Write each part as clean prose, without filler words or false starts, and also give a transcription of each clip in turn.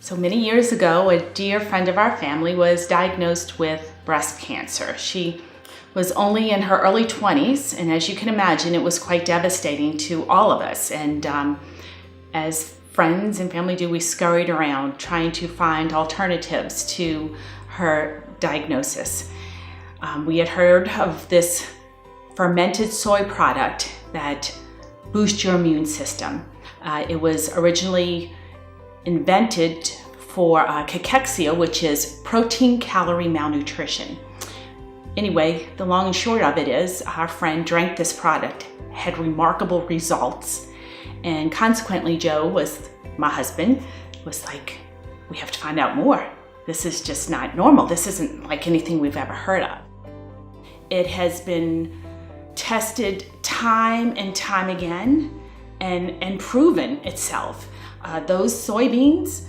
So many years ago, a dear friend of our family was diagnosed with breast cancer. She was only in her early 20s, and as you can imagine, it was quite devastating to all of us. And as friends and family do, we scurried around trying to find alternatives to her diagnosis. We had heard of this fermented soy product that boosts your immune system. It was originally invented for cachexia, which is protein-calorie malnutrition. Anyway, the long and short of it is our friend drank this product, had remarkable results, and consequently Joe, my husband, was like, we have to find out more. This is just not normal. This isn't like anything we've ever heard of. It has been tested time and time again and proven itself. Those soybeans,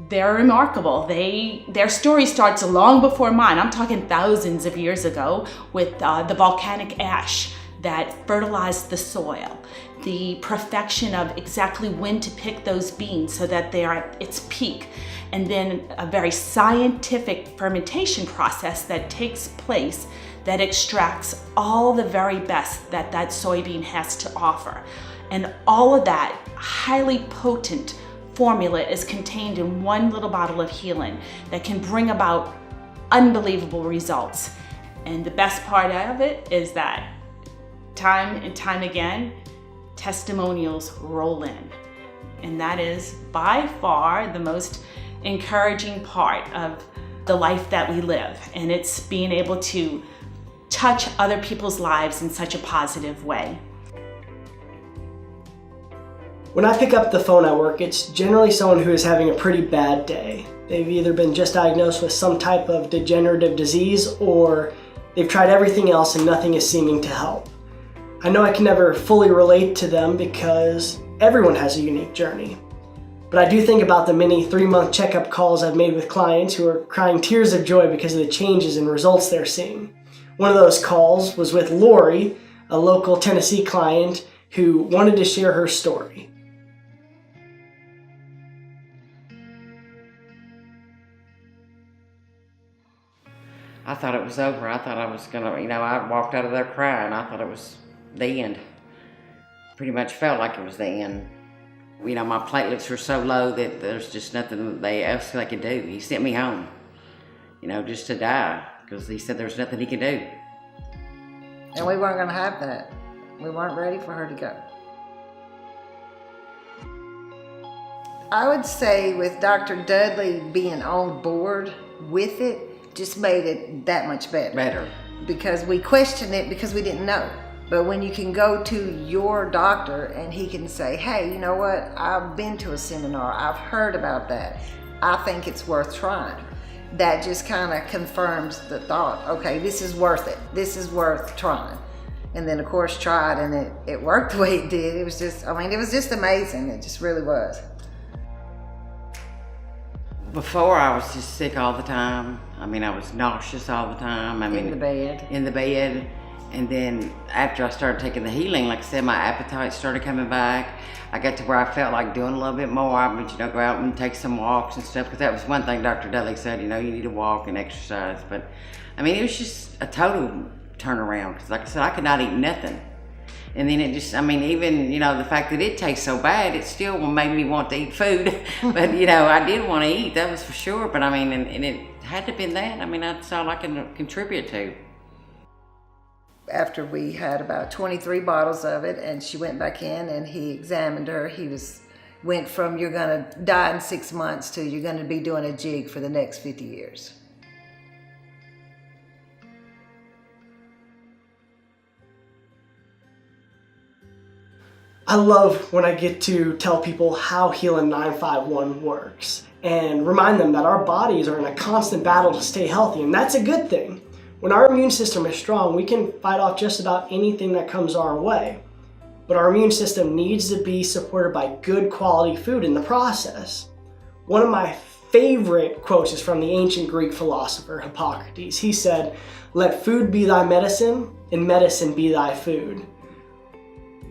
they're remarkable. Their story starts long before mine. I'm talking thousands of years ago with the volcanic ash that fertilized the soil, the perfection of exactly when to pick those beans so that they are at its peak, and then a very scientific fermentation process that takes place that extracts all the very best that soybean has to offer. And all of that highly potent formula is contained in one little bottle of Haelan that can bring about unbelievable results. And the best part of it is that time and time again, testimonials roll in. And that is by far the most encouraging part of the life that we live. And it's being able to touch other people's lives in such a positive way. When I pick up the phone at work, it's generally someone who is having a pretty bad day. They've either been just diagnosed with some type of degenerative disease, or they've tried everything else and nothing is seeming to help. I know I can never fully relate to them because everyone has a unique journey. But I do think about the many 3-month checkup calls I've made with clients who are crying tears of joy because of the changes and results they're seeing. One of those calls was with Lori, a local Tennessee client who wanted to share her story. I thought it was over. I thought I was gonna, I walked out of there crying. I thought it was the end. Pretty much felt like it was the end. My platelets were so low that there's just nothing else they could do. He sent me home, just to die, because he said there's nothing he could do. And we weren't gonna have that. We weren't ready for her to go. I would say with Dr. Dudley being on board with it, just made it that much better. Because we questioned it because we didn't know. But when you can go to your doctor and he can say, hey, you know what? I've been to a seminar. I've heard about that. I think it's worth trying. That just kind of confirms the thought, okay, this is worth it. This is worth trying. And then of course tried, and it worked the way it did. It was just, it was just amazing. It just really was. Before, I was just sick all the time. I was nauseous all the time. In the bed. In the bed. And then after I started taking the healing, like I said, my appetite started coming back. I got to where I felt like doing a little bit more. I would, go out and take some walks and stuff, because that was one thing Dr. Dudley said, you need to walk and exercise. But, it was just a total turnaround, because like I said, I could not eat nothing. And then it just, even, the fact that it tastes so bad, it still made me want to eat food. But, I did want to eat, that was for sure. But and it had to have been that. That's all I can contribute to. After we had about 23 bottles of it, and she went back in and he examined her, went from you're gonna die in 6 months to you're gonna be doing a jig for the next 50 years. I love when I get to tell people how Haelan 951 works and remind them that our bodies are in a constant battle to stay healthy, and that's a good thing. When our immune system is strong, we can fight off just about anything that comes our way. But our immune system needs to be supported by good quality food in the process. One of my favorite quotes is from the ancient Greek philosopher Hippocrates. He said, "Let food be thy medicine, and medicine be thy food."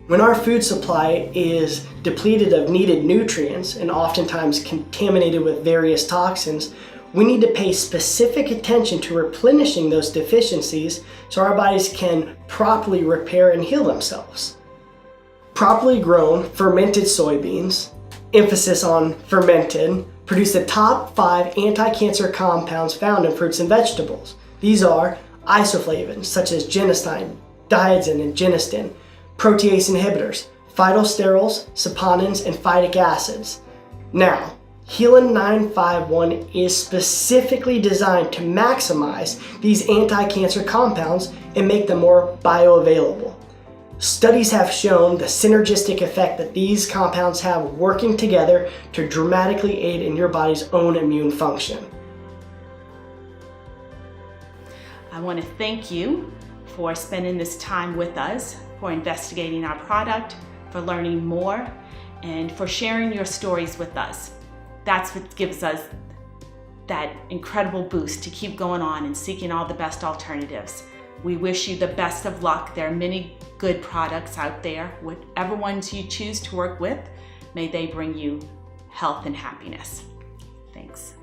When our food supply is depleted of needed nutrients and oftentimes contaminated with various toxins, we need to pay specific attention to replenishing those deficiencies so our bodies can properly repair and heal themselves. Properly grown fermented soybeans, emphasis on fermented, produce the top 5 anti-cancer compounds found in fruits and vegetables. These are isoflavones such as genistein, daidzin, and genistin, protease inhibitors, phytosterols, saponins, and phytic acids. Now, Haelan 951 is specifically designed to maximize these anti-cancer compounds and make them more bioavailable. Studies have shown the synergistic effect that these compounds have working together to dramatically aid in your body's own immune function. I want to thank you for spending this time with us, for investigating our product, for learning more, and for sharing your stories with us. That's what gives us that incredible boost to keep going on and seeking all the best alternatives. We wish you the best of luck. There are many good products out there. Whatever ones you choose to work with, may they bring you health and happiness. Thanks.